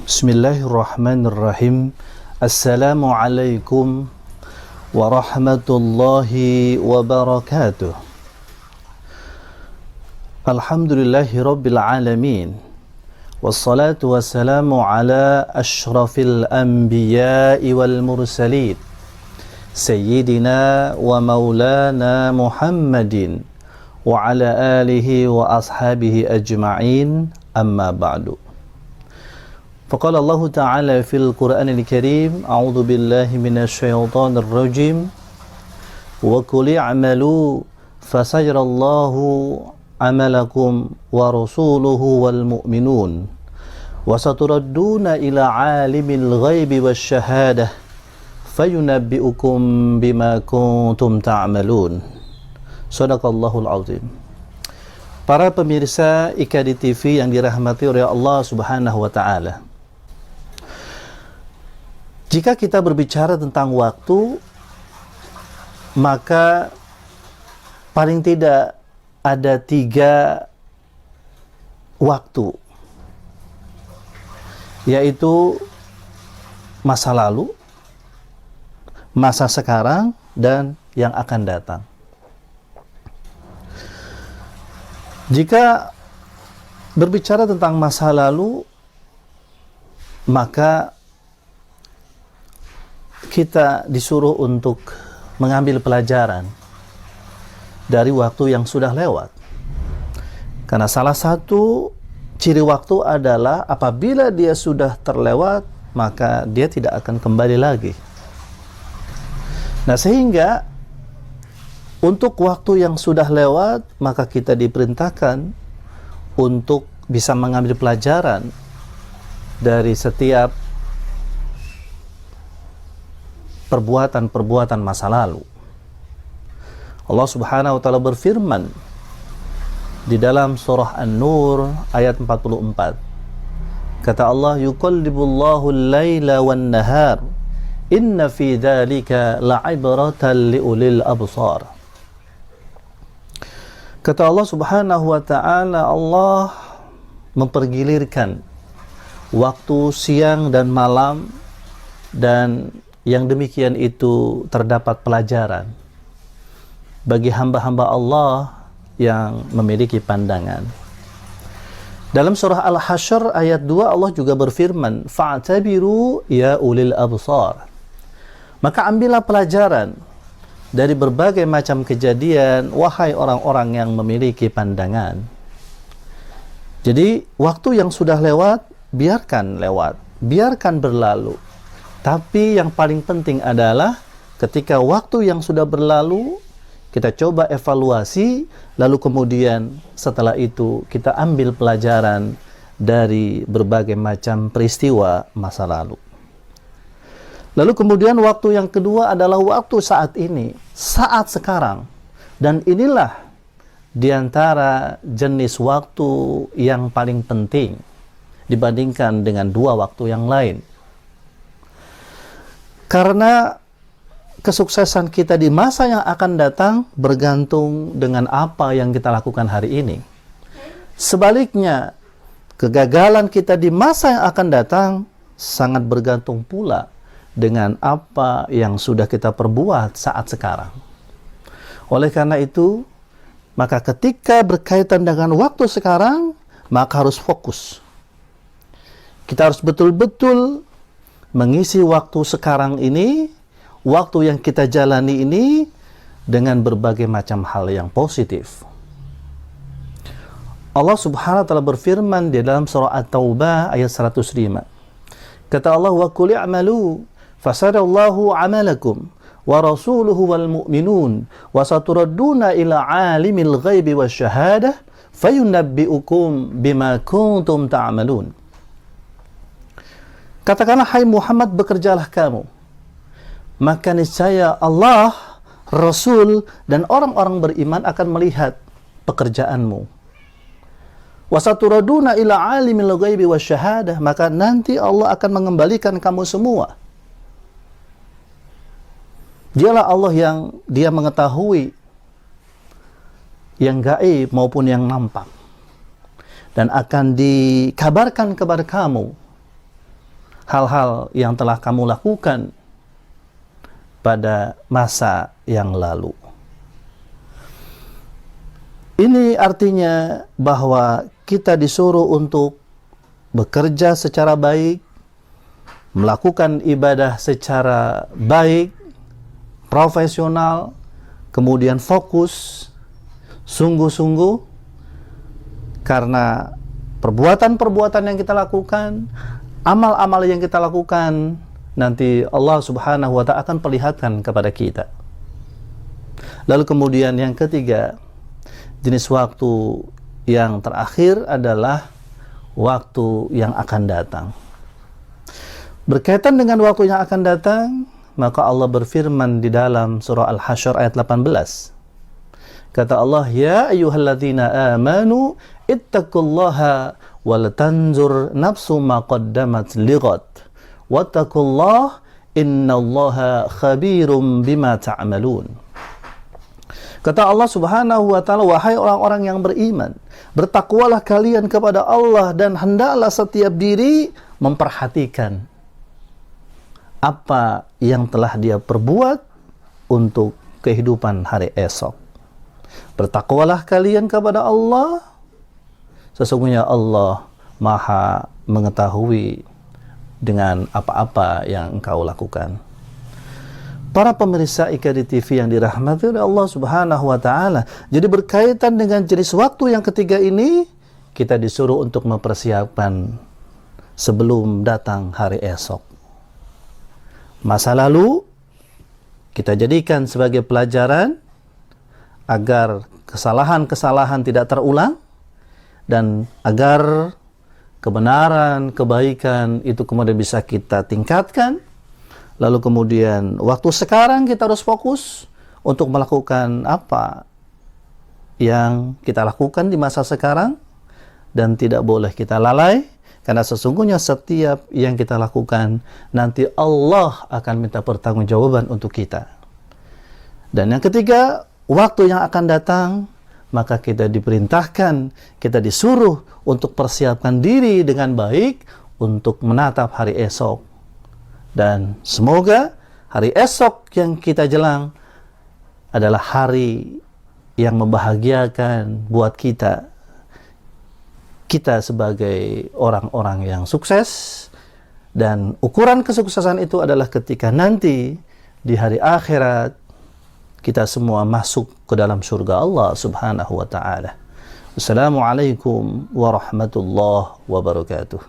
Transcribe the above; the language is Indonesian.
Bismillahirrahmanirrahim. Assalamualaikum warahmatullahi wabarakatuh. Alhamdulillahi rabbil alamin. Wassalatu wassalamu ala ashrafil anbiya'i wal mursalin, Sayyidina wa maulana Muhammadin wa ala alihi wa ashabihi ajma'in, amma ba'du. Faqala Allah Ta'ala fil Qur'anil Karim, a'udzu billahi minasy syaithanir rajim, wa qul i'malu fasayarallahu amalakum wa rasuluhu wal mu'minun wa saturadduna ila 'alimil ghaibi wasyahadah fayunabbi'ukum bima kuntum ta'malun. Shadaqallahul azim. Para pemirsa IKADI TV yang dirahmati oleh Allah Subhanahu wa taala. Jika kita berbicara tentang waktu, maka paling tidak ada 3 waktu, yaitu masa lalu, masa sekarang, dan yang akan datang. Jika berbicara tentang masa lalu, maka kita disuruh untuk mengambil pelajaran dari waktu yang sudah lewat. Karena salah satu ciri waktu adalah apabila dia sudah terlewat, maka dia tidak akan kembali lagi. Nah, sehingga untuk waktu yang sudah lewat, maka kita diperintahkan untuk bisa mengambil pelajaran dari setiap perbuatan-perbuatan masa lalu. Allah Subhanahu wa taala berfirman di dalam surah An-Nur ayat 44. Kata Allah, yuqallibullahu al-laila wan-nahar, inna fi dzalika la'ibratan liulil absar. Kata Allah Subhanahu wa taala, Allah mempergilirkan waktu siang dan malam, dan yang demikian itu terdapat pelajaran bagi hamba-hamba Allah yang memiliki pandangan. Dalam surah Al-Hasyr ayat 2 Allah juga berfirman, fa'tabiru ya ulil absar. Maka ambillah pelajaran dari berbagai macam kejadian, wahai orang-orang yang memiliki pandangan. Jadi waktu yang sudah lewat, biarkan lewat, biarkan berlalu. Tapi yang paling penting adalah ketika waktu yang sudah berlalu, kita coba evaluasi, lalu kemudian setelah itu kita ambil pelajaran dari berbagai macam peristiwa masa lalu. Lalu kemudian waktu yang kedua adalah waktu saat ini, saat sekarang. Dan inilah diantara jenis waktu yang paling penting dibandingkan dengan 2 waktu yang lain. Karena kesuksesan kita di masa yang akan datang bergantung dengan apa yang kita lakukan hari ini. Sebaliknya, kegagalan kita di masa yang akan datang sangat bergantung pula dengan apa yang sudah kita perbuat saat sekarang. Oleh karena itu, maka ketika berkaitan dengan waktu sekarang, maka harus fokus. Kita harus betul-betul mengisi waktu sekarang ini, waktu yang kita jalani ini dengan berbagai macam hal yang positif. Allah Subhanahu wa taala berfirman di dalam surah At-Taubah ayat 105. Kata Allah, wa qul i'malu fasarallahu 'amalakum wa rasuluhu wal mu'minun wa saturadduna ila 'alimil ghaibi wasyahadah fayunabbi'ukum bima kuntum ta'malun. Katakanlah, hai Muhammad, bekerjalah kamu, maka niscaya Allah, Rasul, dan orang-orang beriman akan melihat pekerjaanmu. Wasaturaduna ila alimil ghaibi wasyahadah, maka nanti Allah akan mengembalikan kamu semua. Dialah Allah yang Dia mengetahui yang gaib maupun yang nampak, dan akan dikabarkan kepada kamu hal-hal yang telah kamu lakukan pada masa yang lalu. Ini artinya bahwa kita disuruh untuk bekerja secara baik, melakukan ibadah secara baik, profesional, kemudian fokus, sungguh-sungguh, karena perbuatan-perbuatan yang kita lakukan, amal-amal yang kita lakukan, nanti Allah Subhanahu wa Ta'ala akan perlihatkan kepada kita. Lalu kemudian yang ketiga, jenis waktu yang terakhir adalah waktu yang akan datang. Berkaitan dengan waktu yang akan datang, maka Allah berfirman di dalam surah Al-Hasyr ayat 18. Kata Allah, ya ayyuhalladzina amanu ittaqullaha wal tanzur nafsu ma qaddamat lighad wattaqullah innallaha khabirum bima ta'malun. Kata Allah Subhanahu wa Ta'ala, wahai orang-orang yang beriman, bertakwalah kalian kepada Allah dan hendaklah setiap diri memperhatikan apa yang telah dia perbuat untuk kehidupan hari esok. Bertakwalah kalian kepada Allah, sesungguhnya Allah Maha mengetahui dengan apa-apa yang engkau lakukan. Para pemirsa IKD TV yang dirahmati oleh Allah Subhanahu wa Ta'ala, jadi berkaitan dengan jenis waktu yang ketiga ini, kita disuruh untuk mempersiapkan sebelum datang hari esok. Masa lalu kita jadikan sebagai pelajaran agar kesalahan-kesalahan tidak terulang, dan agar kebenaran, kebaikan itu kemudian bisa kita tingkatkan. Lalu kemudian waktu sekarang kita harus fokus untuk melakukan apa yang kita lakukan di masa sekarang, dan tidak boleh kita lalai, karena sesungguhnya setiap yang kita lakukan nanti Allah akan minta pertanggungjawaban untuk kita. Dan yang ketiga, waktu yang akan datang, maka kita diperintahkan, kita disuruh untuk persiapkan diri dengan baik untuk menatap hari esok. Dan semoga hari esok yang kita jelang adalah hari yang membahagiakan buat kita. Kita sebagai orang-orang yang sukses, dan ukuran kesuksesan itu adalah ketika nanti di hari akhirat kita semua masuk ke dalam surga Allah Subhanahu wa Ta'ala. Assalamualaikum warahmatullahi wabarakatuh.